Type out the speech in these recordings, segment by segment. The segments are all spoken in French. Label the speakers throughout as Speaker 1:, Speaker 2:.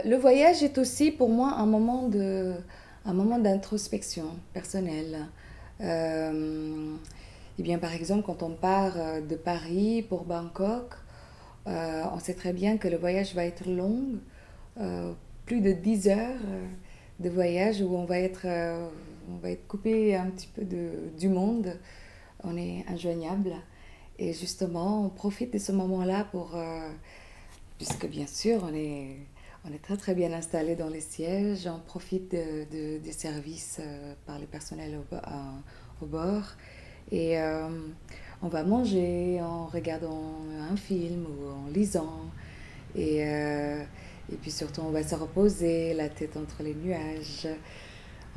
Speaker 1: Le voyage est aussi pour moi un moment d'introspection personnelle. Euh, eh bien, par exemple, quand on part de Paris pour Bangkok, on sait très bien que le voyage va être long, euh, plus de 10 heures de voyage où on va être coupé un petit peu du monde, on est injoignable. Et justement, on profite de ce moment-là puisque bien sûr, on est très très bien installé dans les sièges, on profite des services par le personnel au bord et on va manger en regardant un film ou en lisant et, euh, et puis surtout on va se reposer la tête entre les nuages,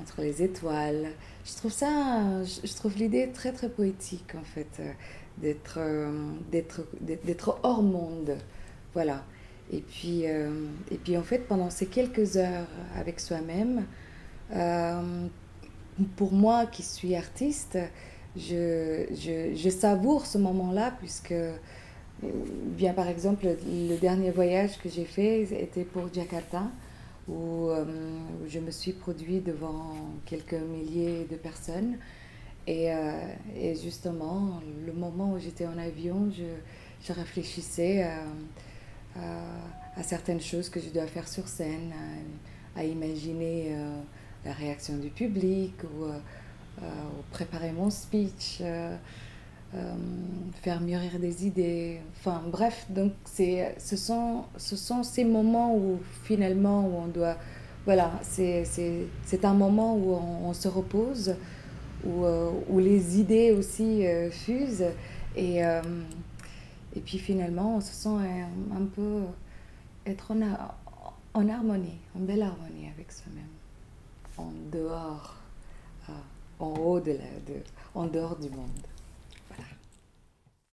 Speaker 1: entre les étoiles. Je trouve l'idée très très poétique en fait, d'être hors monde. Voilà. Et puis en fait, pendant ces quelques heures avec soi-même, euh, pour moi qui suis artiste, je savoure ce moment-là puisque, bien par exemple, le dernier voyage que j'ai fait était pour Jakarta, où je me suis produit devant quelques milliers de personnes. Et justement, le moment où j'étais en avion, je réfléchissais à certaines choses que je dois faire sur scène, à imaginer la réaction du public ou préparer mon speech, euh, faire mûrir des idées. Enfin bref, donc ce sont ces moments où finalement où on doit... Voilà, c'est un moment où on se repose, où les idées aussi fusent et, euh, et puis finalement on se sent un peu être en harmonie, en belle harmonie avec soi-même, en dehors, en haut en dehors du monde.